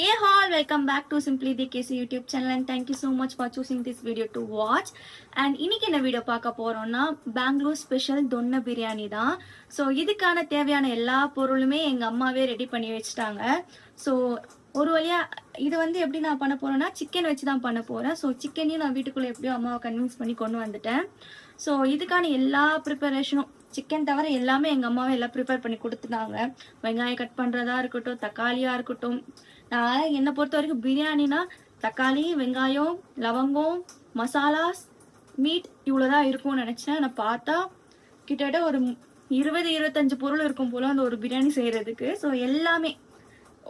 Hey all, welcome back to Simply the KC YouTube channel and thank you so much for choosing this video to watch. And இன்னைக்கு என்ன video பார்க்க போறோம்னா Bangalore special தொன்ன biryani தான். So இதுக்கான தேவையான எல்லா பொருளுமே எங்கள் அம்மாவே ரெடி பண்ணி வச்சுட்டாங்க. ஸோ ஒரு வழியா இது வந்து எப்படி நான் பண்ண போறேன்னா சிக்கன் வச்சு தான் பண்ண போறேன். ஸோ சிக்கனையும் நான் வீட்டுக்குள்ளே எப்படியோ அம்மாவை கன்வின்ஸ் பண்ணி கொண்டு வந்துட்டேன். ஸோ இதுக்கான எல்லா ப்ரிப்பரேஷனும் சிக்கன் தவிர எல்லாமே எங்கள் அம்மாவை எல்லாம் ப்ரிப்பேர் பண்ணி கொடுத்துட்டாங்க. வெங்காயம் கட் பண்ணுறதா இருக்கட்டும், தக்காளியாக இருக்கட்டும். நான் என்னை பொறுத்த வரைக்கும் பிரியாணினா தக்காளி, வெங்காயம், லவங்கம், மசாலாஸ், மீட் இவ்வளோதான் இருக்கும்னு நினச்சேன். நான் பார்த்தா கிட்டத்தட்ட ஒரு 20-25 பொருள் இருக்கும் போல அந்த ஒரு பிரியாணி செய்கிறதுக்கு. ஸோ எல்லாமே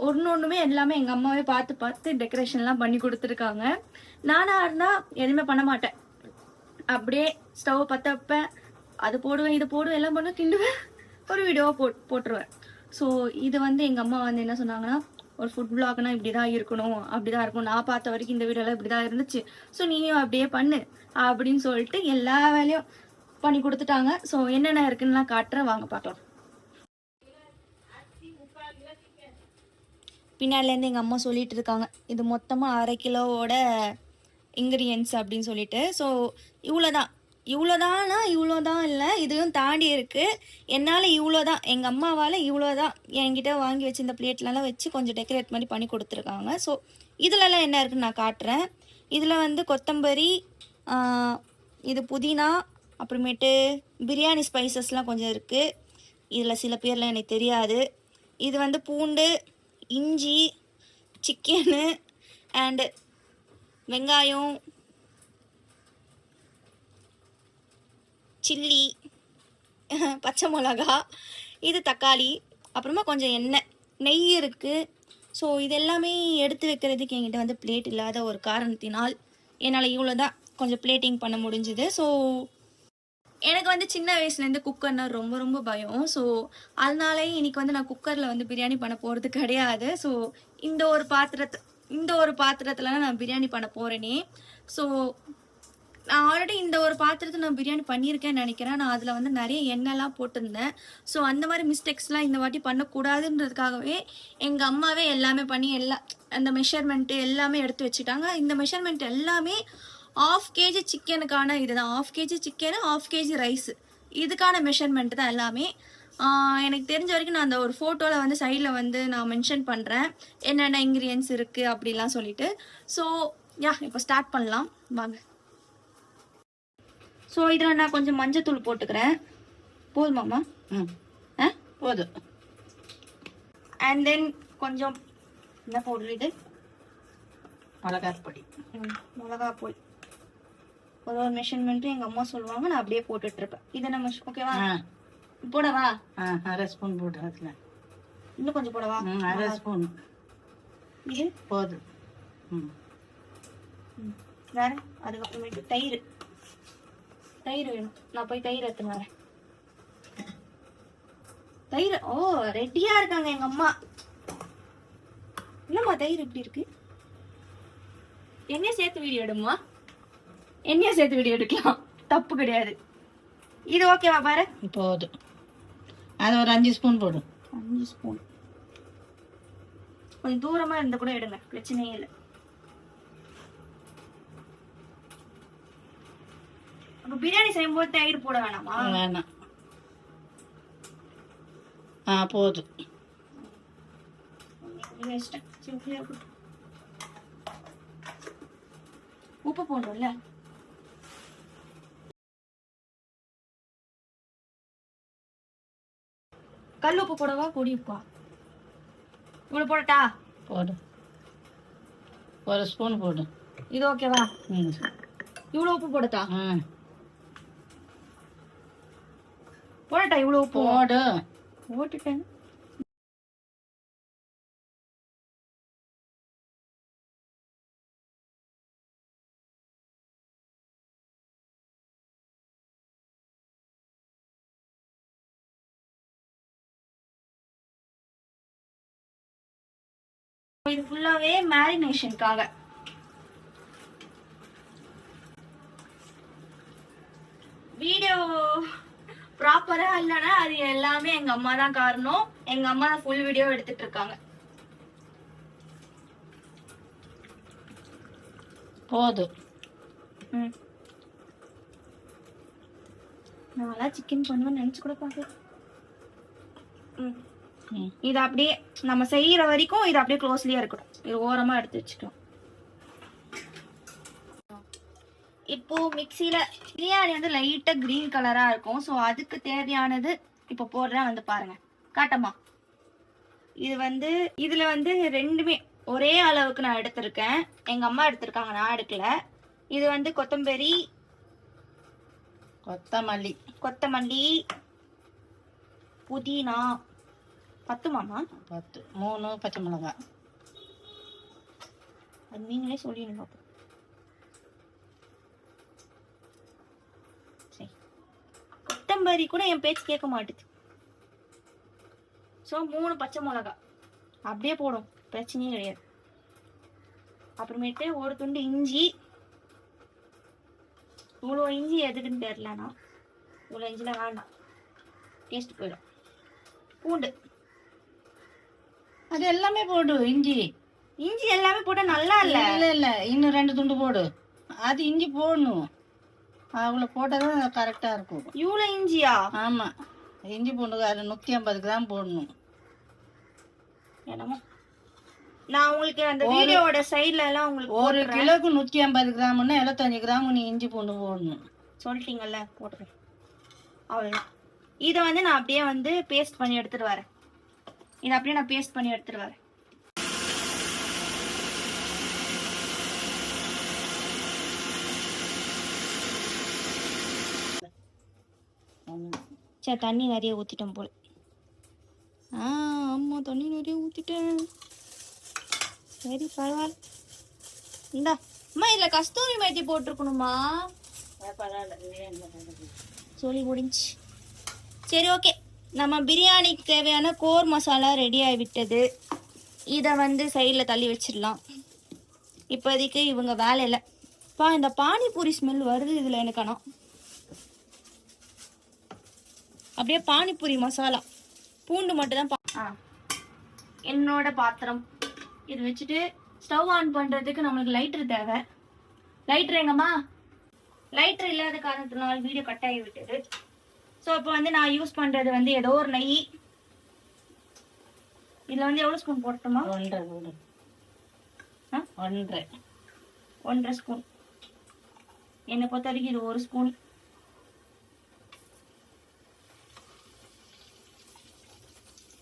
ஒன்றுமே எல்லாமே எங்கள் அம்மாவே பார்த்து டெக்கரேஷன்லாம் பண்ணி கொடுத்துருக்காங்க. நானாக இருந்தால் எதுவுமே பண்ண மாட்டேன். அப்படியே ஸ்டவ் பற்ற வைப்பேன், அது போடுவேன், இது போடுவேன், எல்லாம் பண்ண கிண்டுவேன், ஒரு வீடியோவாக போட்டுருவேன். ஸோ இது வந்து எங்கள் அம்மா வந்து என்ன சொன்னாங்கன்னா, ஒரு ஃபுட் பிளாக்னா இப்படி தான் இருக்கணும், அப்படி தான் இருக்கும், நான் பார்த்த வரைக்கும் இந்த வீடியோலாம் இப்படி தான் இருந்துச்சு, ஸோ நீயும் அப்படியே பண்ணு அப்படின்னு சொல்லிட்டு எல்லா வேலையும் பண்ணி கொடுத்துட்டாங்க. ஸோ என்னென்ன இருக்குன்னு காட்டுறேன், வாங்க பார்க்கலாம். பின்னாடிலேருந்து எங்கள் அம்மா சொல்லிட்டு இருக்காங்க, இது மொத்தமாக 1/2 கிலோவோட இன்க்ரீடியன்ஸ் அப்படின்னு சொல்லிட்டு. ஸோ இவ்வளோதானா இவ்வளோதான் இல்லை, இதுவும் தாண்டி இருக்குது. என்னால் இவ்வளோதான், எங்கள் அம்மாவால் இவ்வளோதான் என்கிட்ட வாங்கி வச்சு இந்த பிளேட்லலாம் வச்சு கொஞ்சம் டெக்கரேட் பண்ணி கொடுத்துருக்காங்க. ஸோ இதிலலாம் என்ன இருக்குன்னு நான் காட்டுறேன். இதில் வந்து கொத்தமல்லி, இது புதினா, அப்புறமேட்டு பிரியாணி ஸ்பைசஸ்லாம் கொஞ்சம் இருக்குது. இதில் சில பேர்லாம் எனக்கு தெரியாது. இது வந்து பூண்டு, இஞ்சி, சிக்கனு அண்டு வெங்காயம், சில்லி, பச்சை மிளகா, இது தக்காளி, அப்புறமா கொஞ்சம் எண்ணெய், நெய் இருக்குது. ஸோ இதெல்லாமே எடுத்து வைக்கிறதுக்கு என்கிட்ட வந்து பிளேட் இல்லாத ஒரு காரணத்தினால் என்னால் இவ்வளோ தான் கொஞ்சம் பிளேட்டிங் பண்ண முடிஞ்சுது. ஸோ எனக்கு வந்து சின்ன வயசுலேருந்து குக்கர்னா ரொம்ப ரொம்ப பயம். ஸோ அதனாலே இன்றைக்கி வந்து நான் குக்கரில் வந்து பிரியாணி பண்ண போகிறது கிடையாது. ஸோ இந்த ஒரு பாத்திரத்தில் நான் பிரியாணி பண்ண போகிறேனே. ஸோ நான் ஆல்ரெடி இந்த ஒரு பாத்திரத்தை நான் பிரியாணி பண்ணியிருக்கேன்னு நினைக்கிறேன். நான் அதில் வந்து நிறைய எண்ணெய்லாம் போட்டிருந்தேன். ஸோ அந்த மாதிரி மிஸ்டேக்ஸ்லாம் இந்த வாட்டி பண்ணக்கூடாதுன்றதுக்காகவே எங்கள் அம்மாவே எல்லாமே பண்ணி அந்த மெஷர்மெண்ட்டு எல்லாமே எடுத்து வச்சுட்டாங்க. இந்த மெஷர்மெண்ட் எல்லாமே 1/2 kg சிக்கனுக்கான இதுதான். 1/2 kg சிக்கனு, 1/2 kg ரைஸு, இதுக்கான மெஷர்மெண்ட் தான் எல்லாமே. எனக்கு தெரிஞ்ச வரைக்கும் நான் அந்த ஒரு ஃபோட்டோவில் வந்து சைடில் வந்து நான் மென்ஷன் பண்ணுறேன் என்னென்ன இன்க்ரீடியன்ஸ் இருக்குது அப்படிலாம் சொல்லிட்டு. ஸோ இப்போ ஸ்டார்ட் பண்ணலாம் வாங்க. ஸோ இதில் நான் கொஞ்சம் மஞ்சத்தூள் போட்டுக்கிறேன். போதுமாம்மா? போதும். அண்ட் தென் கொஞ்சம் என்ன பவுடர், இது மிளகாப்பொடி. மிளகாப்பொடி ஒரு மெஷர்மெண்ட்டு எங்கள் அம்மா சொல்லுவாங்க, நான் அப்படியே போட்டுட்ருப்பேன். இதை நம்ம ஓகேவா போடவா? 1/2 ஸ்பூன் போட்டு அதில் இன்னும் கொஞ்சம் போடவா? 1/2 ஸ்பூன். இது போதும். வேற அதுக்கப்புறமேட்டு தயிர் வேணும். நான் போய் தயிர் எடுத்துன்னு வரேன். தயிர் ரெடியா இருக்காங்க எங்க அம்மா. என்னம்மா தயிர் எப்படி இருக்கு? என்னைய சேர்த்து வீடியோ எடுமா, என்னைய சேர்த்து வீடியோ எடுக்கலாம், தப்பு கிடையாது. இது ஓகேவா பாரு? போதும். அது ஒரு 5 ஸ்பூன் போடும். 5 ஸ்பூன். கொஞ்சம் தூரமா இருந்த கூட எடுங்க, பிரச்சனையே இல்லை. பிரியாணி செய்யும்போது தயிர் போட வேணாமா? வேணாம். போதும். உப்பு போடுறோம்ல, கல் உப்பு போடவா பொடி உப்பா? இவ்வளவு போடட்டா? போடு. 1 ஸ்பூன் போடு. இது ஓகேவா? இவ்வளவு உப்பு போடட்டா? போடட்டா? இவ்வளவு உப்பு போடு. போட்டுட்டேன். இது ஃபுல்லாவே மேரினேஷனுக்காக. வீடியோ ப்ராப்பரா இல்லைன்னா அது எல்லாமே எங்க அம்மா தான் காரணம். எங்க அம்மா தான் ஃபுல் வீடியோ எடுத்துட்டு இருக்காங்க. போதும். ம் நான்லாம் சிக்கன் பண்ணுவேன்னு நினச்சி கூட பார்க்கல. ம் ம் இது அப்படியே நம்ம செய்யற வரைக்கும் இது அப்படியே க்ளோஸ்லியா இருக்கட்டும். இது ஓரமா எடுத்து வச்சுக்கலாம். இப்போ மிக்சியில பிரியாணி வந்து லைட்டா கிரீன் கலரா இருக்கும். ஸோ அதுக்கு தேவையானது இப்போ போடுறேன், வந்து பாருங்க. காட்டமா, இது வந்து இதுல வந்து ரெண்டுமே ஒரே அளவுக்கு நான் எடுத்திருக்கேன். எங்க அம்மா எடுத்திருக்காங்க, நான் எடுக்கல. இது வந்து கொத்தமல்லி, புதினா. 10 மாமா? 10, 3 பச்சை மிளகாய். அது நீங்களே சொல்லிடுங்க. சரி, கொத்தமல்லி கூட என் பேச்சு கேட்க மாட்டுது. ஸோ 3 பச்சை மிளகாய் அப்படியே போடும், பிரச்சனையே கிடையாது. அப்புறமேட்டு ஒரு துண்டு இஞ்சி. இவ்வளோ இஞ்சி எதுக்குன்னு தெரியலண்ணா, இவ்வளோ இஞ்சில வேண்டாம், டேஸ்ட் போயிடும். பூண்டு அது எல்லாமே போடு. இஞ்சி எல்லாமே போட்டால் நல்லா இல்லை. இல்ல இன்னும் 2 துண்டு போடு. அது இஞ்சி போடணும், அவ்வளோ போட்டாதான் கரெக்டா இருக்கும். இவ்வளோ இஞ்சியா? ஆமா, இஞ்சி பூண்டு அது 150 கிராம் போடணும். என்னமோ நான் உங்களுக்கு அந்த வீடியோவோட சைடுல எல்லாம் உங்களுக்கு 1 கிலோக்கு 150 கிராம்னா 75 கிராம் நீ இஞ்சி பூண்டு போடணும். சொல்லிட்டீங்கல்ல, போட்டுருக்கேன். அவ்வளோதான். இதை வந்து நான் அப்படியே வந்து பேஸ்ட் பண்ணி எடுத்துட்டு வரேன். இதை அப்படியே நான் பேஸ்ட் பண்ணி எடுத்துட்டு வரேன். சரி, தண்ணி நிறைய ஊற்றிட்டேன் போல. ஆமா, தண்ணி நிறைய ஊற்றிட்டேன். சரி, பரவாயில்ல. இந்தா அம்மா, இதில் கஸ்தூரி மேத்தி போட்டிருக்கணுமா? சொல்லி முடிஞ்சு. சரி, ஓகே. நம்ம பிரியாணிக்கு தேவையான கோர் மசாலா ரெடி ஆகிவிட்டது. இதை வந்து சைடில் தள்ளி வச்சிடலாம். இப்போதைக்கு இவங்க வேலை இல்லை. இந்த பானிபூரி ஸ்மெல் வருது இதில் எனக்கு. ஆனால் அப்படியே பானிபூரி மசாலா, பூண்டு மட்டும் தான். என்னோட பாத்திரம் இது வச்சுட்டு ஸ்டவ் ஆன் பண்ணுறதுக்கு நம்மளுக்கு லைட்டர் தேவை. லைட்டர் எங்கம்மா? லைட்டர் இல்லாத காரணத்தினால வீடியோ கட் ஆகி விட்டது. ஸோ இப்போ வந்து நான் யூஸ் பண்ணுறது வந்து ஏதோ ஒரு நெய். இதில் வந்து எவ்வளோ ஸ்பூன் போட்டோமா? 1.5 ஸ்பூன். என்னை பொறுத்த வரைக்கும் இது 1 ஸ்பூன்.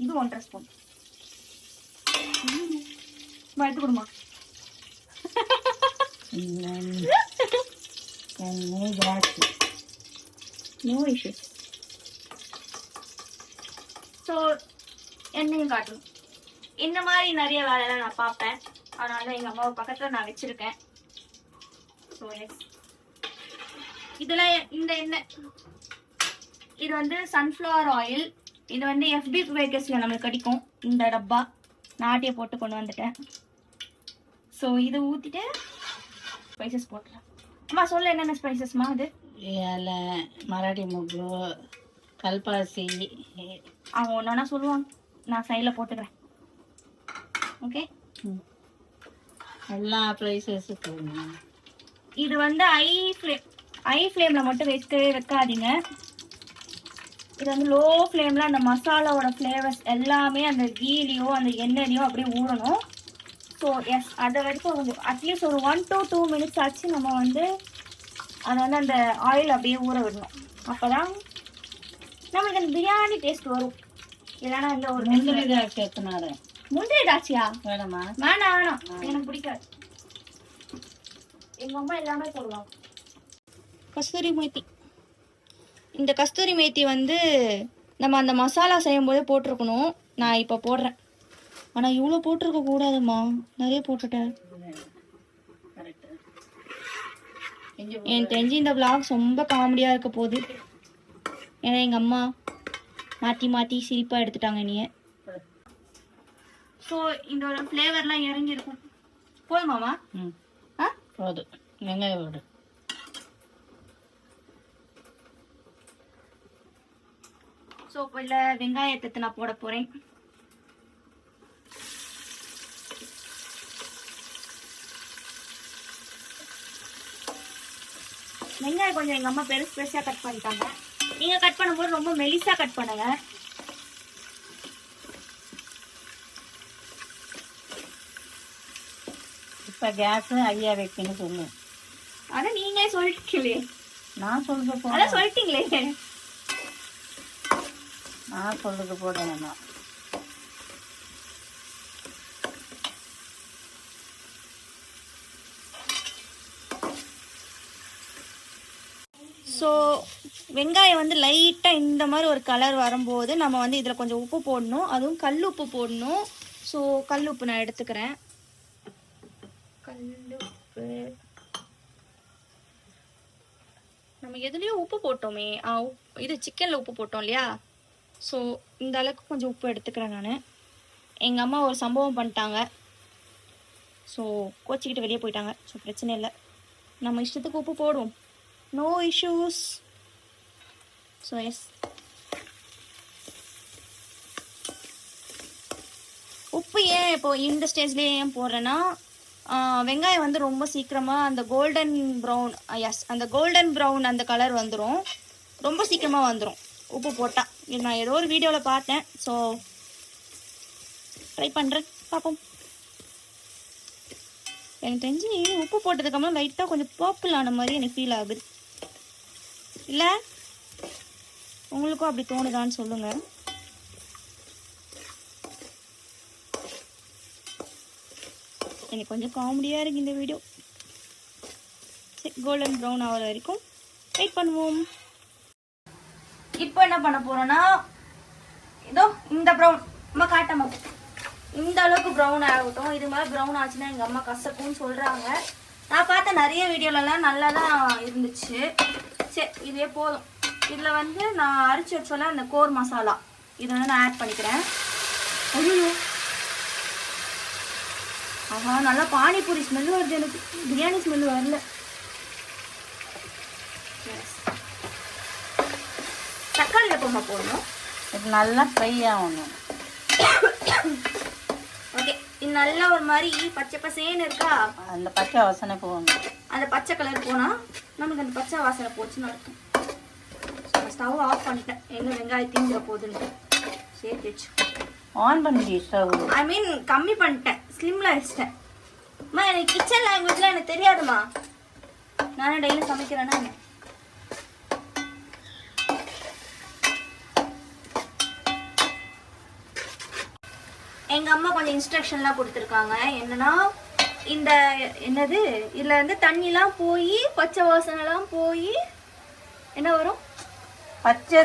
இது 1.5 ஸ்பூன். எடுத்து கொடுமா. No issues. ஸோ என்னையும் காட்டணும். இந்த மாதிரி நிறைய வேலையெல்லாம் நான் பார்ப்பேன். அதனால எங்கள் அம்மாவை பக்கத்தில் நான் வச்சுருக்கேன். ஸோ எஸ், இதில் இந்த எண்ணெய் இது வந்து சன்ஃப்ளவர் ஆயில். இது வந்து FB பேக்கர்ஸில் நம்மளுக்கு கிடைக்கும் இந்த டப்பா. நாட்டியை போட்டு கொண்டு வந்துட்டேன். ஸோ இதை ஊற்றிட்டு ஸ்பைசஸ் போட்டுறேன். அம்மா சொல்ல, என்னென்ன ஸ்பைசஸ்மா? அது இலை, மராட்டி முக்கு, கல்பாசி. அவங்க ஒன்றா சொல்லுவாங்க, நான் சைடில் போட்டுக்கிறேன். ஓகே, எல்லா ப்ரைஸஸும் போடணும். இது வந்து ஐ ஃப்ளேமில் மட்டும் வைக்காதீங்க. இது வந்து லோ ஃப்ளேமில் அந்த மசாலாவோட ஃப்ளேவர்ஸ் எல்லாமே அந்த கீலியோ அந்த எண்ணெயிலையோ அப்படியே ஊறணும். ஸோ எஸ், அதை வரைக்கும் கொஞ்சம் அட்லீஸ்ட் ஒரு 1 to 2 minutes ஆச்சு நம்ம வந்து அதை வந்து அந்த ஆயில் அப்படியே ஊற விடணும். அப்போ தான் நம்மளுக்கு அந்த பிரியாணி டேஸ்ட் வரும். இல்லைன்னா இந்த ஒரு முந்திரி திராட்சை எத்தனாரு? முந்திரி திராட்சையா? வேணாமா? வேணாம், எனக்கு பிடிக்காது. எங்கள் அம்மா எல்லாமே சொல்லுவாங்க. கஸ்தூரி மேத்தி. இந்த கஸ்தூரி மேத்தி வந்து நம்ம அந்த மசாலா செய்யும் போதே போட்டிருக்கணும். நான் இப்போ போடுறேன். ஆனால் இவ்வளோ போட்டிருக்க கூடாதுமா, நிறைய போட்டுட்டேன். எனக்கு தெரிஞ்சு இந்த விளாக்ஸ் ரொம்ப காமெடியாக இருக்க போகுது. ஏன்னா எங்கள் அம்மா மாற்றி சிரிப்பாக எடுத்துட்டாங்க நீ. ஸோ இதோட ஃப்ளேவர்லாம் இறங்கியிருக்கும். போதுமாமா? போதும். வெங்காயம் போடு. ஸோ இப்போ இல்லை, வெங்காயத்தை நான் போட போகிறேன். வெங்காயம் கொஞ்சம் எங்கள் அம்மா பெருசு பெருசாக கட் பண்ணிட்டாங்க. நீங்கள் கட் பண்ணும்போது ரொம்ப மெலிசாக கட் பண்ணுங்க. இப்போ கேஸு ஐயா வைக்கணும் சொல்லு. அதான் நீங்களே சொல்லிட்டீங்களே. நான் சொல்றது அதான் சொல்லிட்டீங்களே. நான் சொல்றது போடணும். ஸோ வெங்காயம் வந்து லைட்டாக இந்த மாதிரி ஒரு கலர் வரும்போது நம்ம வந்து இதில் கொஞ்சம் உப்பு போடணும். அதுவும் கல் உப்பு போடணும். ஸோ கல் உப்பு நான் எடுத்துக்கிறேன். கல் உப்பு நம்ம எதுலேயும் உப்பு போட்டோமே. இது சிக்கனில் உப்பு போட்டோம் இல்லையா? ஸோ இந்த அளவுக்கு கொஞ்சம் உப்பு எடுத்துக்கிறேன் நான். எங்கள் அம்மா ஒரு சம்பவம் பண்ணிட்டாங்க. ஸோ கோச்சிக்கிட்டு வெளியே போயிட்டாங்க. ஸோ பிரச்சனை இல்லை, நம்ம இஷ்டத்துக்கு உப்பு போடுவோம். No issues. So yes. உப்பு ஏன் இப்போ இந்த ஸ்டேஜ்லேயே ஏன் போடுறேன்னா, வெங்காயம் வந்து ரொம்ப சீக்கிரமாக அந்த கோல்டன் ப்ரௌன், அந்த கோல்டன் ப்ரௌன் அந்த கலர் வந்துடும், ரொம்ப சீக்கிரமாக வந்துடும் உப்பு போட்டால். இது நான் ஏதோ ஒரு வீடியோவில் பார்த்தேன். ஸோ ட்ரை பண்ணுறேன், பார்ப்போம். எனக்கு தெரிஞ்சு உப்பு போட்டதுக்கப்புறம் லைட்டாக கொஞ்சம் பர்பிள் ஆன மாதிரி எனக்கு ஃபீல் ஆகுது. இல்லை உங்களுக்கும் அப்படி தோணுதான்னு சொல்லுங்கள். எனக்கு கொஞ்சம் காமெடியாக இருக்குது இந்த வீடியோ. சரி, கோல்டன் ப்ரௌன் ஆகிற வரைக்கும் வெயிட் பண்ணுவோம். இப்போ என்ன பண்ண போகிறோன்னா, இதோ இந்த ப்ரௌன் அம்மா காட்டம்மா, இந்த அளவுக்கு ப்ரௌன் ஆகட்டும். இது மாதிரி ப்ரௌன் ஆச்சுன்னா எங்கள் அம்மா கசக்கும்னு சொல்கிறாங்க. நான் பார்த்த நிறைய வீடியோலலாம் நல்லா தான் இருந்துச்சு. சரி, இதே போதும். இதில் வந்து நான் அரைச்சி வச்சோல அந்த கோர் மசாலா, இதை வந்து நான் ஆட் பண்ணிக்கிறேன். ஐயோ, ஆஹா, நல்லா பானிபூரி ஸ்மெல்லு வருது. எனக்கு பிரியாணி ஸ்மெல்லு வரல. தக்காளி எப்போ போடணும்? இது நல்லா ஃப்ரை ஆகணும். ஓகே, இது நல்லா ஒரு மாதிரி பச்சை பசேன்னு இருக்கா? அந்த பச்சை வாசனை போகணும். அந்த பச்சை கலர் போனால் நமக்கு அந்த பச்சை வாசனை போச்சுன்னு அர்த்தம். ஸ்டவ் ஆஃப் பண்ணிட்டேன், எங்கே வெங்காயம் தீந்துட போகுதுன்ட்டு சேர்த்து வச்சு. ஆன் பண்ணி ஸ்டவ், ஐ மீன் கம்மி பண்ணிட்டேன், ஸ்லிம்மில் வச்சிட்டேன். அம்மா எனக்கு கிச்சன் லாங்குவேஜ்லாம் எனக்கு தெரியாதுமா, நானே டெய்லி சமைக்கிறேன்னா. எங்கள் அம்மா கொஞ்சம் இன்ஸ்ட்ரக்ஷன்லாம் கொடுத்துருக்காங்க. என்னன்னா, இந்த என்னது இதில் வந்து தண்ணிலாம் போய் பச்சை வாசனைலாம் போய் என்ன வரும், பச்சை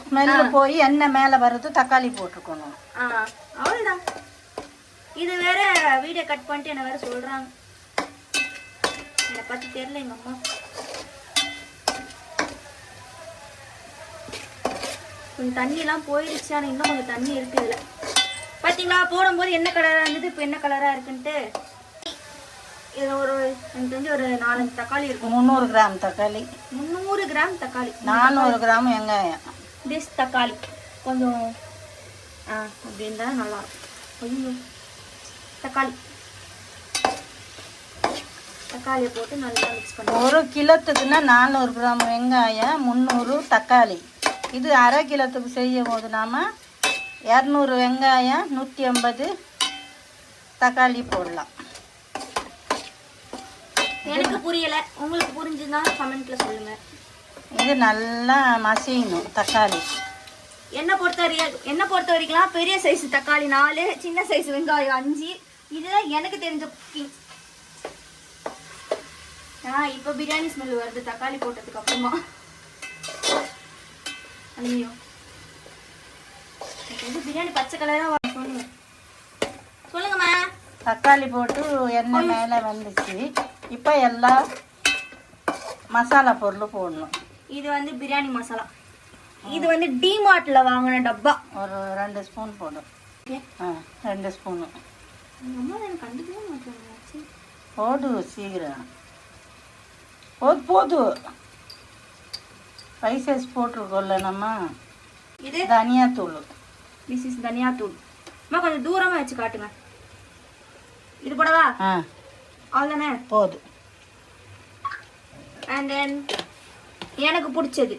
ஸ்மெல்லு போய் எண்ணெய் மேலே வர்றது தக்காளி போட்டுக்கணும். அவ்வளோதான். இது வேற வீடியோ கட் பண்ணிட்டு என்ன வேற சொல்கிறாங்க. என்னை பற்றி தெரியல எங்கள் அம்மா. கொஞ்சம் தண்ணிலாம் போயிடுச்சு, ஆனால் இன்னும் கொஞ்சம் தண்ணி இருக்குது இதில். பார்த்தீங்களா, போடும்போது என்ன கலராக இருந்தது, இப்போ என்ன கலராக இருக்குன்ட்டு. இதில் ஒரு எனக்கு தெரிஞ்சு ஒரு 4 தக்காளி இருக்கும். 300 கிராம் தக்காளி. 300 கிராம் தக்காளி. 400 கிராம் வெங்காயம். திஸ் தக்காளி கொஞ்சம் அப்படி இருந்தால் நல்லாயிருக்கும். கொஞ்சம் தக்காளியை போட்டு நல்லா மிக்ஸ் பண்ணி. 1 கிலோத்துக்குன்னா 400 கிராம் வெங்காயம், 300 தக்காளி. இது அரை கிலோத்துக்கு செய்யும் போது நாம் 200 வெங்காயம், 150 தக்காளி போடலாம். எனக்கு புரியலை, உங்களுக்கு புரிஞ்சுன்னா கமெண்ட்ல சொல்லுங்க. இது நல்லா மசியணும் தக்காளி. என்ன பொறுத்த வரைக்கும் பெரிய சைஸ் தக்காளி 4, சின்ன சைஸ் வெங்காயம் 5. இதுதான் எனக்கு தெரிஞ்ச குக்கிங். இப்போ பிரியாணி ஸ்மெல் வருது தக்காளி போட்டதுக்கு அப்புறமா. ஐயோ, பிரியாணி பச்சை கலராக சொல்லுங்க சொல்லுங்கம்மா. தக்காளி போட்டு எண்ணெய் மேலே வந்துச்சு. இப்போ எல்லா மசாலா பொருளும் போடணும். இது வந்து பிரியாணி மசாலா. இது வந்து டிமார்ட்டில் வாங்கின டப்பா. ஒரு 2 ஸ்பூன் போடும். 2 ஸ்பூனு அம்மா எனக்கு கண்டுக்கவே மாட்டேன். போடு சீக்கிரம், போது ஸ்பைசஸ் போட்டிருக்கோம்ல நம்ம. இது தனியாத்தூள். திஸ் இஸ் தனியாத்தூள். அம்மா கொஞ்சம் தூரமாக வச்சு காட்டுங்க. இது போடவா? அவ்வளோதானே, போதும். அண்ட் தென் எனக்கு பிடிச்சது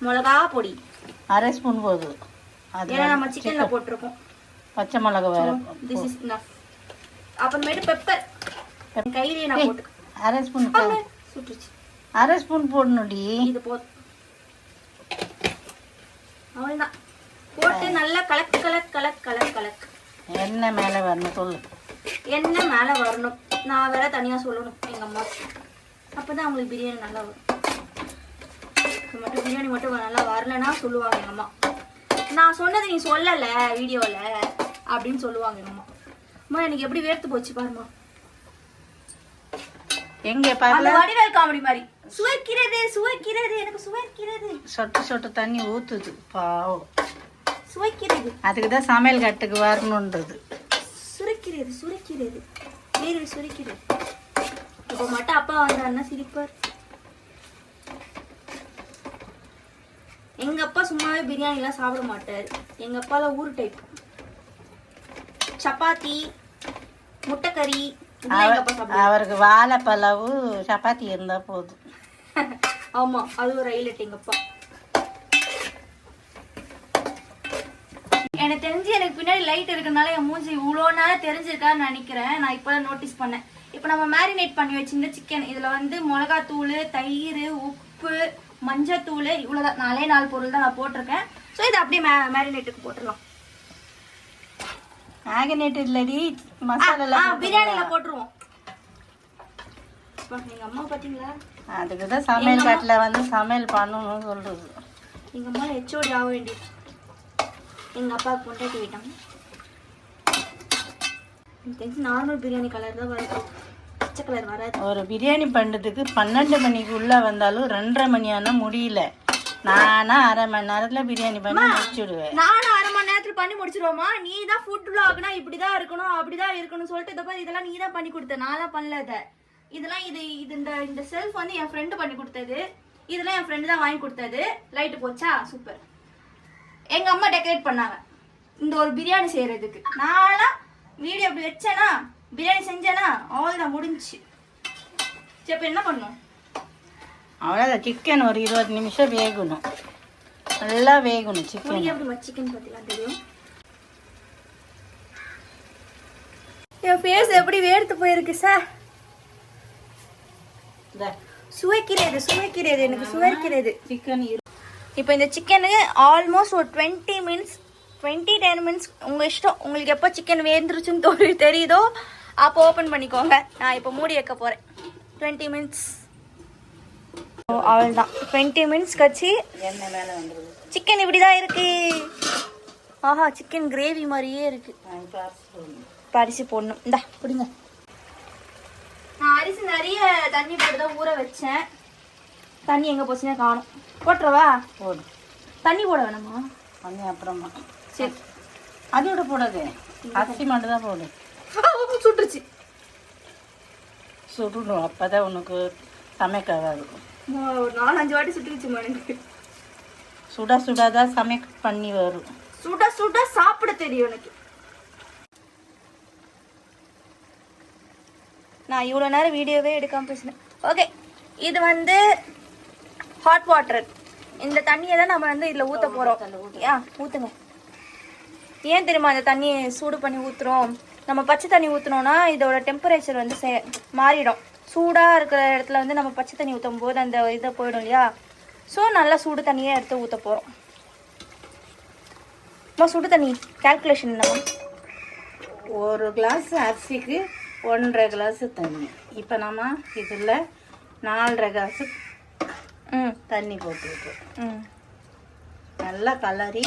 மிளகா பொடி, அரை ஸ்பூன் போதும். அது ஏன்னா நம்ம சிக்கன்ல போட்டிருக்கோம். பச்சை மிளகா வேற. This is enough. அப்புறமேட்டு பெப்பர் கையிலேயே நான் போட்டு அரை ஸ்பூன் சுட்டுச்சு. அரை ஸ்பூன் போடணும்டி. இது போதும். அவ்வளோதான். போட்டு நல்லா கலக்கு கலக்கு கலக்கு கலக்கு கலக்கு. எண்ணெய் மேலே வரணும் சொல்லு. எண்ணெய் மேலே வரணும். நான் வேற தனியாக சொல்லணும் எங்கள் அம்மா. அப்போ தான் அவங்களுக்கு பிரியாணி நல்லா வரும். இது மட்டும் பிரியாணி மட்டும் நல்லா வரலன்னா சொல்லுவாங்க எங்கள் அம்மா. நான் சொன்னது நீ சொல்லலை வீடியோவில் அப்படின்னு சொல்லுவாங்க எங்கள் அம்மா. அம்மா எனக்கு எப்படி வேர்த்து போச்சு பாருமா. எங்கே பாருங்க, வடிவேல் காமெடி மாதிரி சுவைக்கிறது சுவைக்கிறது எனக்கு சுவைக்கிறது. சொட்டு சொட்டு தண்ணி ஊற்றுது பாவம். சுவைக்கிறது. அதுக்கு தான் சமையல் கட்டுக்கு வரணுன்றது. சுரைக்கிறது சுரைக்கிறது வேறு சுரைக்கிறது. இப்போ மட்டும் அப்பா வந்தாருன்னா சிரிப்பார். எங்க அப்பா சும்மாவே பிரியாணிலாம் சாப்பிட மாட்டார். எங்க அப்பாலாம் ஊர் டைப். சப்பாத்தி முட்டைக்கறி அவருக்கு வாழைப்பழவு சப்பாத்தி இருந்தா போதும். ஆமா அது ஒரு ஹைலைட் எங்க அப்பா. எனக்கு தெரிஞ்சு எனக்கு பின்னாடி லைட் இருக்கனால என் மூஞ்சி இவ்வளோ நேரம் தெரிஞ்சிருக்கான்னு நினைக்கிறேன். நான் இப்போதான் நோட்டீஸ் பண்ணேன். இப்போ நம்ம மேரினேட் பண்ணி வச்சிருந்த சிக்கன் இதில் வந்து மிளகாத்தூள், தயிர், உப்பு, மஞ்சத்தூள் இவ்வளோதான். 4 பொருள் தான் நான் போட்டிருக்கேன். ஸோ இதை அப்படியே மேரினேட்டுக்கு போட்டுடலாம். மேரினேட் இல்லடி மசாலா பிரியாணியில் போட்டுருவோம். எங்கள் அம்மா பார்த்தீங்களா, அதுக்கு தான் சமையல் கட்டில் வந்து சமையல் பண்ணணும்னு சொல்கிறது. எங்கள் அம்மா ஹெச்ஓடி ஆக வேண்டியது. எங்கள் அப்பாவுக்கு கொண்டாட்டி விட்டாங்க. எனக்கு தெரிஞ்சு நார்மல் பிரியாணி கலர் தான் வரும், பச்சை கலர் வராது. ஒரு பிரியாணி பண்ணுறதுக்கு 12 மணிக்குள்ளே வந்தாலும் 2:30 மணி ஆனால் முடியல. நானா அரை மணி நேரத்தில் பிரியாணி பண்ணி முடிச்சுடுவேன். நானும் அரை மணி நேரத்தில் பண்ணி முடிச்சிடுவோமா? நீ தான் ஃபுட் விளாக்னா இப்படி தான் இருக்கணும் அப்படி தான் இருக்கணும் சொல்லிட்டு இதை பாரு, இதெல்லாம் நீ தான் பண்ணி கொடுத்த, நான் தான் பண்ணல. இதெல்லாம் இது இந்த செல்ஃப் வந்து என் ஃப்ரெண்டு பண்ணி கொடுத்தது. இதெல்லாம் என் ஃப்ரெண்டு தான் வாங்கி கொடுத்தது. லைட்டு போச்சா சூப்பர். எங்கள் அம்மா டெக்கரேட் பண்ணாங்க இந்த ஒரு பிரியாணி செய்கிறதுக்கு. நான்லாம் வீடியோ அப்படி வச்சேனா பிரியாணி செஞ்சேனா அவ்வளோதான் முடிஞ்சிச்சு. சரி இப்போ என்ன பண்ணணும்? அவ்வளோதான். சிக்கன் ஒரு 20 நிமிஷம் வேகணும், நல்லா வேகணும் சிக்கன். எப்படி சிக்கன் பார்த்தீங்கன்னா தெரியும். என் ஃபேஸ் எப்படி வேர்த்து போயிருக்கு சார். சுவைக்கிறது சுவைக்கிறது எனக்கு சுவைக்கிறது சிக்கன். இப்போ இந்த சிக்கனு ஆல்மோஸ்ட் ஒரு 20 மினிட்ஸ் 10 மினிட்ஸ் உங்கள் இஷ்டம். உங்களுக்கு எப்போ சிக்கன் வேந்துருச்சுன்னு தெரியுதோ அப்போ ஓப்பன் பண்ணிக்கோங்க. நான் இப்போ மூடி வைக்க போகிறேன். 20 மினிட்ஸ் அவ்வளோதான். 20 மினிட்ஸ் கழிச்சு எண்ணெய் மேலே வந்துடுது. சிக்கன் இப்படி தான் இருக்கு. ஆஹா சிக்கன் கிரேவி மாதிரியே இருக்கு. அரிசி போடணும். இந்தா பிடிங்க. நான் அரிசி நிறைய தண்ணி போட்டு தான் ஊற வச்சேன். தண்ணி எங்கே போச்சுன்னா காணும். போட்டுறவா? போடு. தண்ணி போட வேணாமா? தண்ணி அப்புறமா. சரி அதோட போடாது, அரிசி மட்டும் தான் போடு. சுட்டுருச்சு. சுடணும், அப்போ தான் உனக்கு சமைக்காது. ஒரு 4-5 வாட்டி சுட்டுருச்சு எனக்கு. சுட சுடாதான் சமைக்க பண்ணி வரும். சுட சுட சாப்பிட தெரியும் எனக்கு. நான் இவ்வளோ நேரம் வீடியோவே எடுக்காமல் பேசினேன். ஓகே, இது வந்து ஹாட் வாட்டர். இந்த தண்ணியை தான் நம்ம வந்து இதில் ஊற்ற போகிறோம். ஊற்றுங்க. ஏன் தெரியுமா இந்த தண்ணியை சூடு பண்ணி ஊற்றுறோம்? நம்ம பச்சை தண்ணி ஊற்றினோன்னா இதோட டெம்பரேச்சர் வந்து மாறிடும். சூடாக இருக்கிற இடத்துல வந்து நம்ம பச்சை தண்ணி ஊற்றும் போது அந்த இதை போயிடும் இல்லையா? ஸோ நல்லா சூடு தண்ணியே எடுத்து ஊற்ற போகிறோம். சுடு தண்ணி கால்குலேஷன் என்னமா? 1 கிளாஸ் அரிசிக்கு 1.5 கிளாஸ் தண்ணி. இப்போ நம்ம இதில் 4.5 கிளாஸ் தண்ணி போட்டுருக்கோம். நல்லா கலரி.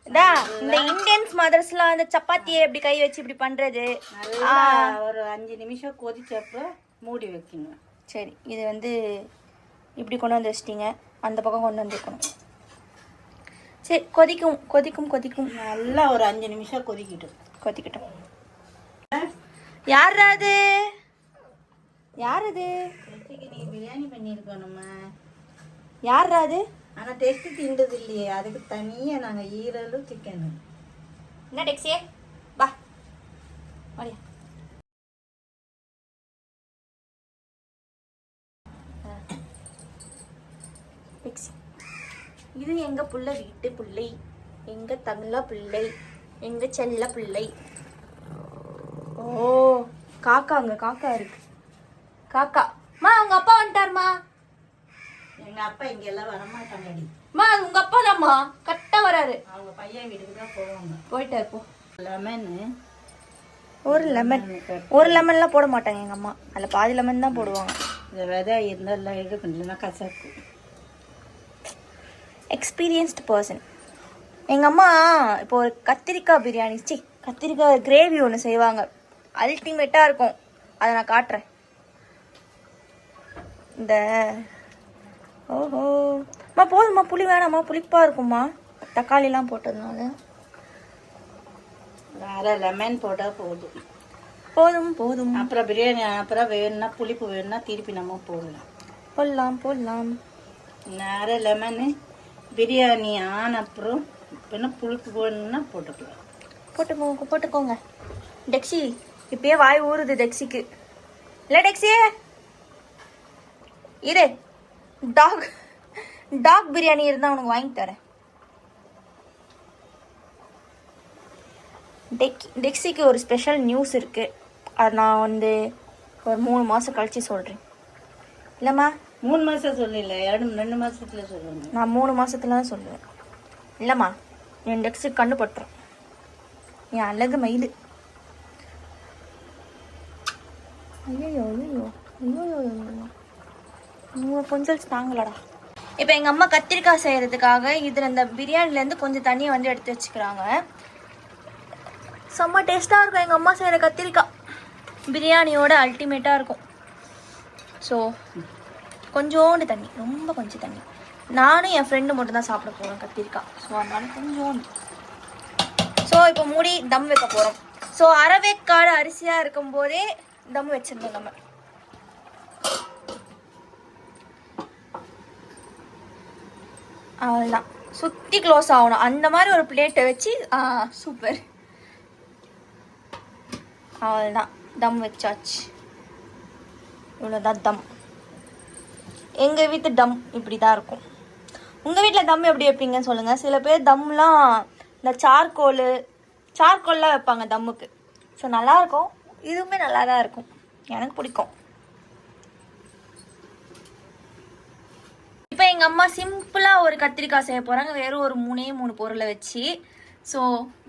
இந்த இந்தியன்ஸ் மதர்ஸ்லாம் அந்த சப்பாத்தியை எப்படி கை வச்சு இப்படி பண்றது. நல்லா ஒரு 5 நிமிஷம் கொதிச்சப்ப மூடி வைக்கணும். சரி, இது வந்து இப்படி கொண்டு வந்து வச்சிட்டீங்க, அந்த பக்கம் கொண்டு வந்துருக்கணும். சரி, கொதிக்கும் கொதிக்கும் கொதிக்கும். நல்லா ஒரு 5 நிமிஷம் கொதிக்கட்டும். யார் அது? யார் அது? நீ பிரியாணி பண்ணியிருக்கோம் நம்ம. யார் அது? ஆனால் டெஸ்ட்டு திண்டது இல்லையே, அதுக்கு தனியாக நாங்கள் ஈரலும் சிக்கனு. என்ன டெக்ஸியே பா வரியா? இது எங்க புள்ள வீட்டு பிள்ளை, எங்க தங்க பிள்ளை, எங்க செல்ல பிள்ளை. ஓ காக்காங்க, காக்கா இருக்கு. காக்கா மா உங்க அப்பா வந்துட்டாருமா. எங்க அப்பா இங்க எல்லாம் வரமாட்டாங்கடி. மா அது உங்க அப்பா தான்மா, கரெக்டா வராரு. அவங்க பையன் வீட்டுக்கு தான் போவாங்க. போயிட்டாரு போ. லெமன், ஒரு லெமன்லாம் போட மாட்டாங்க எங்க அம்மா, அதில் பாதி லெமன் தான் போடுவாங்க. இந்த விதை இருந்தாலும் இது பண்ணலாம் கசக்கு. எக்ஸ்பீரியன்ஸ்டு பர்சன் எங்கள் அம்மா. இப்போ ஒரு கத்திரிக்காய் பிரியாணி, கத்திரிக்காய் கிரேவி ஒன்று செய்வாங்க, அல்டிமேட்டாக இருக்கும். அதை நான் காட்டுறேன். இந்த ஓஹோ அம்மா போதும்மா, புளி வேணாம்மா, புளிப்பாக இருக்கும்மா தக்காளிலாம் போட்டதுனால. அரை லெமன் போட்டால் போதும். போதும் போதும். அப்புறம் பிரியாணி அப்புறம் வேணும்னா புளிப்பு வேணும்னா திருப்பி நம்ம போடலாம். போடலாம். அரை லெமனு பிரியாணி ஆன அப்புறம் என்ன புளிப்பு வேணும்னா போட்டுக்கோங்க. டெக்ஸி இப்பயே வாய் ஊறுது டெக்ஸிக்கு. இல்லை டெக்ஸி இரு, டாக் பிரியாணி இருந்தால் உனக்கு வாங்கி தரேன். டெக்ஸிக்கு ஒரு ஸ்பெஷல் நியூஸ் இருக்குது. அது நான் வந்து ஒரு 3 மாதம் கழிச்சு சொல்கிறேன். இல்லைம்மா 3 மாதம் சொல்லல, 2 மாதத்துல சொல்லுங்க. நான் 3 மாதத்துல தான் சொல்லுவேன். இல்லைம்மா என் டெக்ஸுக்கு கண்ணு பட்டுரும். என் அழகு மயில். ஐயோ கொஞ்சம் தாங்கலடா. இப்போ எங்கள் அம்மா கத்திரிக்காய் செய்கிறதுக்காக இதில் இந்த பிரியாணிலேருந்து கொஞ்சம் தண்ணியை வந்து எடுத்து வச்சுக்கிறாங்க. செம்ம டேஸ்ட்டாக இருக்கும் எங்கள் அம்மா செய்கிற கத்திரிக்காய் பிரியாணியோட அல்டிமேட்டாக இருக்கும். ஸோ கொஞ்சோண்டு தண்ணி, ரொம்ப கொஞ்சம் தண்ணி. நானும் என் ஃப்ரெண்டு மட்டும் தான் சாப்பிட போகிறோம் கத்திரிக்காய். ஸோ அதனால கொஞ்சோண்டு. ஸோ இப்போ மூடி தம் வைக்க போகிறோம். ஸோ அரைவேக்காடு அரிசியாக இருக்கும்போதே தம் வச்சிருந்தோம் நம்ம. அவ்வளோதான், சுற்றி க்ளோஸ் ஆகணும். அந்த மாதிரி ஒரு பிளேட்டை வச்சு சூப்பர். அவ்வளோதான், தம் வச்சாச்சு. இவ்வளோதான் தம். எங்கள் வீட்டு தம் இப்படி தான் இருக்கும். உங்கள் வீட்டில் தம் எப்படி வைப்பீங்கன்னு சொல்லுங்கள். சில பேர் தம்லாம் இந்த சார்கோல்லாம் வைப்பாங்க தம்முக்கு. ஸோ நல்லாயிருக்கும், இதுவுமே நல்லா தான் இருக்கும், எனக்கு பிடிக்கும். இப்போ எங்கள் அம்மா சிம்பிளாக ஒரு கத்திரிக்காய் செய்ய போகிறாங்க, வெறும் ஒரு 3 பொருளை வச்சு. ஸோ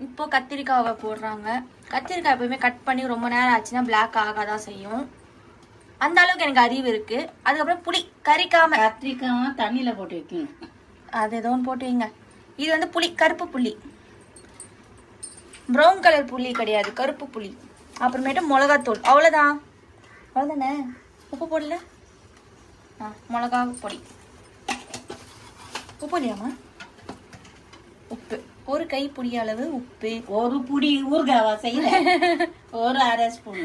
இப்போ கத்திரிக்காவை போடுறாங்க. கத்திரிக்காய் எப்பயுமே கட் பண்ணி ரொம்ப நேரம் ஆச்சுன்னா பிளாக் ஆகாதான் செய்யும். அந்த அளவுக்கு எனக்கு அறிவு இருக்குது. அதுக்கப்புறம் புளி கறிக்காமல் கத்திரிக்காய் தண்ணியில் போட்டு வைக்கணும். அது ஏதோ ஒன்று போட்டு வைங்க. இது வந்து புளி, கருப்பு புளி, ப்ரௌன் கலர் புளி கிடையாது, கருப்பு புளி. அப்புறமேட்டு மிளகாத்தூள். அவ்வளோதானே. உப்பு போடல? மிளகா பொடி. உப்பு இல்லையாம்மா? உப்பு ஒரு கைப்பிடி அளவு உப்பு. ஒரு புடி ஊறுகாவா செய்யல, ஒரு அரை ஸ்பூன்.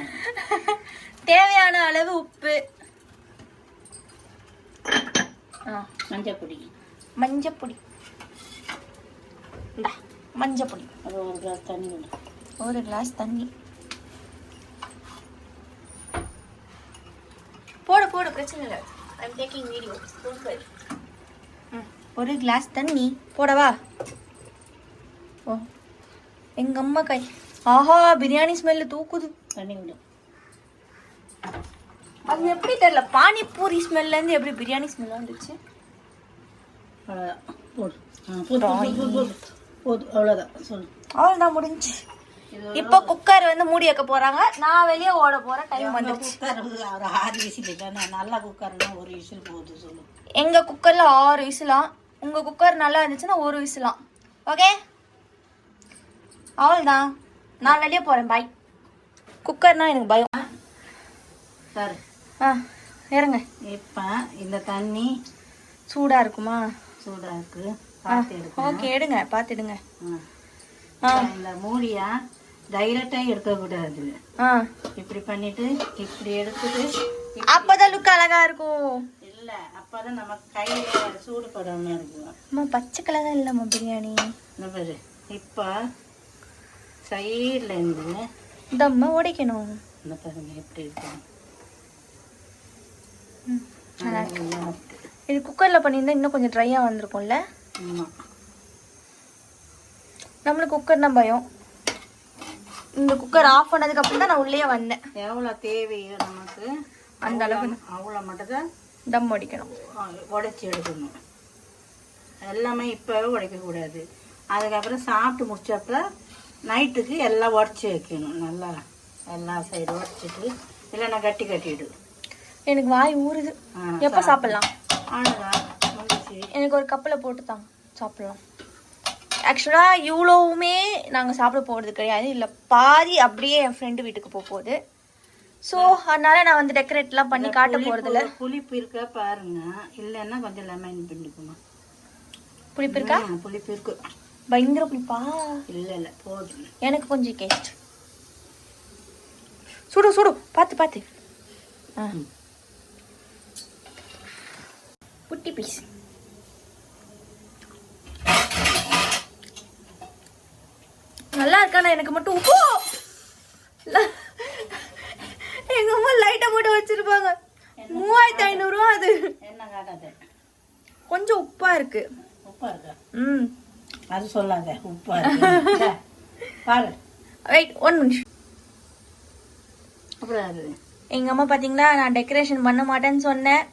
தேவையான அளவு உப்பு. மஞ்சப்பொடி. மஞ்சப்பொடி. மஞ்சப்பொடி. அது ஒரு கிளாஸ் தண்ணி வேணும். ஒரு கிளாஸ் தண்ணி போடு, பிரச்சனை இல்லை. I'm taking video. சூப்பர். ஒரு கிளாஸ் தண்ணி போடவா? ஓ எங்க அம்மா கை. ஆஹா, பிரியாணி ஸ்மெல்லு தூக்குது. தண்ணி விடும். அது எப்படி தெரியல, பானிபூரி ஸ்மெல்ல இருந்து எப்படி பிரியாணி ஸ்மெல் வந்துச்சு? அவ்வளோதான், முடிஞ்சு. இப்போ குக்கர் வந்து மூடி வைக்க போறாங்க. நான் வெளியே ஓட போறேன், டைம் வந்துருச்சு. ஒரு 6 விசில். நல்ல குக்கர்னா ஒரு விசில் போகுது சொல்லு. எங்க குக்கர்ல 6 விசிலாம். உங்க குக்கர் நல்லா இருந்துச்சுன்னா 1 விசிலாம். ஓகே, அவ்வளோதான். நான் வெளியே போறேன், பாய். குக்கர்னா எனக்கு பயம். சரி, இறங்க. இப்போ இந்த தண்ணி சூடா இருக்குமா? சூடா இருக்கு. ஓகே, எடுங்க, பார்த்துடுங்க. இந்த மூடியா டைரக்டாக எடுக்கக்கூடாது. இப்படி பண்ணிட்டு இப்படி எடுத்துட்டு அப்பதான் லுக் அழகா இருக்கும். இல்ல, அப்பதான் நம்ம கையில சூடு படாம இருக்கும். பச்சை கலர் இல்லம்மா பிரியாணி. பாரு, இப்ப சைட்ல இருந்து தம்ம உடைக்கணும். இந்த பாருங்க எப்படி இருக்கு. இது குக்கர்ல பண்ணியிருந்தா இன்னும் கொஞ்சம் ட்ரையா வந்திருக்கும்ல. ஆமாம், நம்மளுக்கு குக்கர் தான் பயம். இந்த குக்கர் ஆஃப் பண்ணதுக்கு அப்புறம் தான் நான் உள்ளே வந்தேன். எவ்வளோ தேவையோ நமக்கு அந்த அளவுக்கு அவ்வளோ மட்டும் தான் தம் அடிக்கணும், உடைச்சி எடுக்கணும். எல்லாமே இப்போவே உடைக்கக்கூடாது. அதுக்கப்புறம் சாப்பிட்டு முடிச்சப்ப நைட்டுக்கு எல்லாம் உடச்சி வைக்கணும். நல்லா எல்லா சைடும் உடச்சிட்டு, இல்லைன்னா கட்டி கட்டிடு. எனக்கு வாய் ஊறுது. எப்போ சாப்பிடலாம்? அவ்வளோதான் முடிச்சு. எனக்கு ஒரு கப்பில் போட்டு தாங்க, சாப்பிடலாம். ஆக்சுவலாக இவ்வளோவுமே நாங்கள் சாப்பிட போகிறது கிடையாது, இல்லை பாதி அப்படியே என் ஃப்ரெண்டு வீட்டுக்கு போகுது. ஸோ அதனால நான் வந்து டெக்கரேட்லாம் பண்ணி காட்ட போகிறதில்ல. புளிப்பு இருக்கா பாருங்க, இல்லைன்னா கொஞ்சம் லெமன் பிடிக்குமா. புளிப்பு இருக்கா? புளிப்பு இருக்கு. பயங்கர புளிப்பா? இல்லை இல்லை, போதும். எனக்கு கொஞ்சம் டேஸ்ட். சுடு சுடு, பார்த்து பார்த்து. குட்டி பீஸ். நல்லா இருக்கானா? எனக்கு மட்டும் உப்பு. எங்க அம்மா லைட்டா போட்டு வச்சிருப்பாங்க. 3500 ரூபா அது. என்ன காட்டாத, கொஞ்சம் உப்பா இருக்கு. உப்பா இருக்கா? ம், அது சொல்லாத, உப்பா இருக்கு பாரு. வெயிட் 1 நிமிஷம். அப்புறம் அது எங்க அம்மா பாத்தீங்களா, நான் டெக்கரேஷன் பண்ண மாட்டேன்னு சொன்னேன்.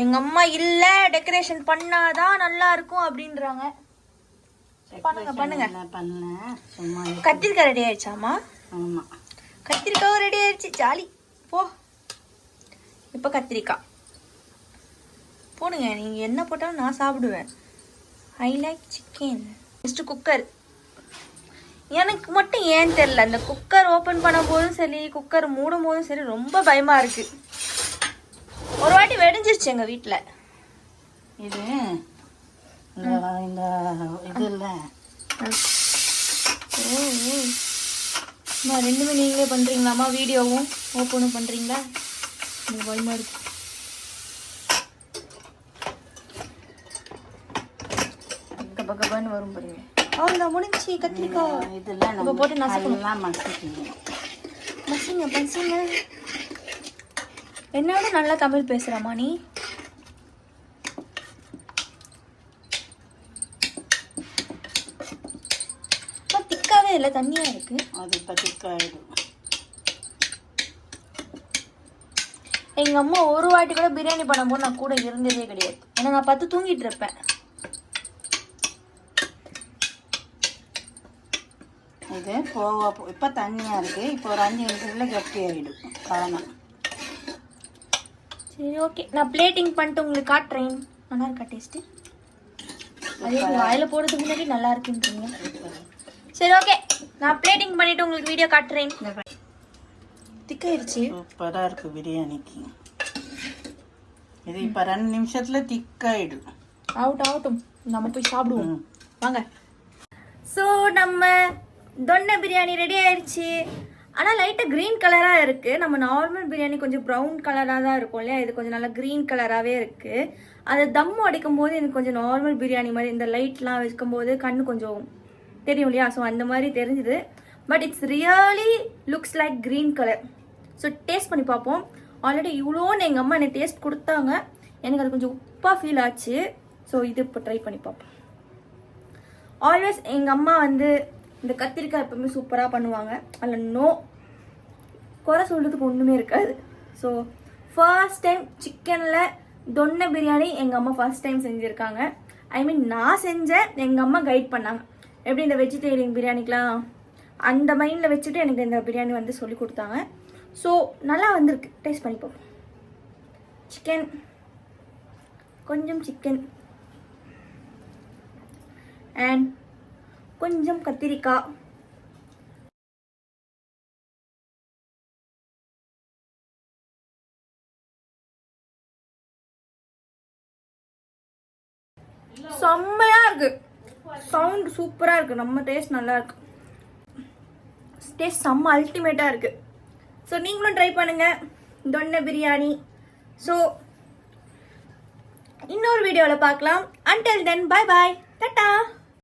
எங்க அம்மா இல்ல டெக்கரேஷன் பண்ணாதான் நல்லா இருக்கும் அப்படின்றாங்க. பண்ணுங்க பண்ணுங்க. பண்ணல சும்மா. கத்திரிக்காய் ரெடி ஆயிடுச்சாமா? ஆமா, கத்திரிக்காய் ரெடி ஆயிடுச்சு. ஜாலி போ. இப்ப கத்திரிக்காய் போடுங்க. நீங்க என்ன போட்டாலும் நான் சாப்பிடுவேன். I like chicken. Next cooker. எனக்கு மட்டும் ஏன் தெரியல, அந்த குக்கர் ஓபன் பண்ண போதும் சரி, குக்கர் மூடும் போதும் சரி, ரொம்ப பயமா இருக்கு. ஒரு வாட்டி வெடிஞ்சிருச்சு எங்க வீட்டுல. இது இந்த இது இல்ல. ரெண்டுமே நீங்களே பண்றீங்களாமா? வீடியோவும் ஓப்பனும் பண்றீங்களா? எனக்கு பயமா இருக்கு. கபகபான்னு வரும் பாருங்க. அவ்வளோதான் முடிஞ்சு கத்திரிக்காய். இதெல்லாம் இப்போ போட்டு நசுக்கலாம். மசிக்கணும். மசிங்க மசிங்க. என்னோட நல்லா தமிழ் பேசுறாமா நீ? திக்காவே இல்லை, தண்ணியா இருக்கு. அது இப்போ திக்காயிடும். எங்க அம்மா ஒரு வாட்டி கூட பிரியாணி பண்ணும்போது நான் கூட இருந்ததே கிடையாது. ஏன்னா நான் பார்த்து தூங்கிட்டு இருப்பேன். இது இப்போ தண்ணியா இருக்கு. இப்போ ஒரு 5 நிமிஷத்துல கட்டி ஆகிடும். காரணம். சரி ஓகே, நான் பிளேட்டிங் பண்ணிட்டு உங்களுக்கு காட்டுறேன். நல்லா இருக்கா டேஸ்ட்டு? அதே வாயில போடுறதுக்கு முன்னாடி நல்லா இருக்குன்றீங்க. சரி ஓகே, நான் பிளேட்டிங் பண்ணிட்டு உங்களுக்கு வீடியோ காட்டுறேன். திக்காயிருச்சு. சூப்பராக இருக்கு பிரியாணிக்கு. இது இப்போ 2 நிமிஷத்துல திக்காயிடும். ஆகட்டும், நம்ம போய் சாப்பிடுவோம் வாங்க. ஸோ நம்ம தொன்னை பிரியாணி ரெடி ஆயிடுச்சு. ஆனால் லைட்டாக க்ரீன் கலராக இருக்குது. நம்ம நார்மல் பிரியாணி கொஞ்சம் ப்ரௌன் கலராக தான் இருக்கும் இல்லையா? இது கொஞ்சம் நல்லா க்ரீன் கலராகவே இருக்குது. அது தம் அடிக்கும் போது எனக்கு கொஞ்சம் நார்மல் பிரியாணி மாதிரி இந்த லைட்லாம் வைக்கும்போது கண்ணு கொஞ்சம் தெரியும் இல்லையா? ஸோ அந்த மாதிரி தெரிஞ்சுது. But it's really looks like green colour. So taste பண்ணி பார்ப்போம். ஆல்ரெடி இவ்வளோன்னு எங்கள் அம்மா எனக்கு டேஸ்ட் கொடுத்தாங்க. எனக்கு அது கொஞ்சம் உப்பாக ஃபீல் ஆச்சு. ஸோ இது இப்போ ட்ரை பண்ணி பார்ப்போம். ஆல்வேஸ் எங்கள் அம்மா வந்து இந்த கத்திரிக்காய் எப்பவுமே சூப்பராக பண்ணுவாங்க. அதில் குறை சொல்கிறதுக்கு ஒன்றுமே இருக்காது. ஸோ ஃபர்ஸ்ட் டைம் சிக்கனில் தொன்னை பிரியாணி எங்கள் அம்மா ஃபர்ஸ்ட் டைம் செஞ்சுருக்காங்க. ஐ மீன் நான் செஞ்சேன், எங்கள் அம்மா கைட் பண்ணாங்க. எப்படி இந்த வெஜிடேரியன் பிரியாணிக்கெலாம் அந்த மைண்டில் வச்சுட்டு எனக்கு இந்த பிரியாணி வந்து சொல்லி கொடுத்தாங்க. ஸோ நல்லா வந்திருக்கு. டேஸ்ட் பண்ணி பார்ப்போம். சிக்கன், கொஞ்சம் சிக்கன் அண்ட் கொஞ்சம் கத்திரிக்காய். செம்மையா இருக்கு. சவுண்ட் சூப்பரா இருக்கு. நம்ம டேஸ்ட் நல்லா இருக்கு. டேஸ்ட் செம்ம அல்டிமேட்டா இருக்கு. ஸோ நீங்களும் ட்ரை பண்ணுங்க தொன்னை பிரியாணி. ஸோ இன்னொரு வீடியோவில் பார்க்கலாம். Until then bye bye, Tata.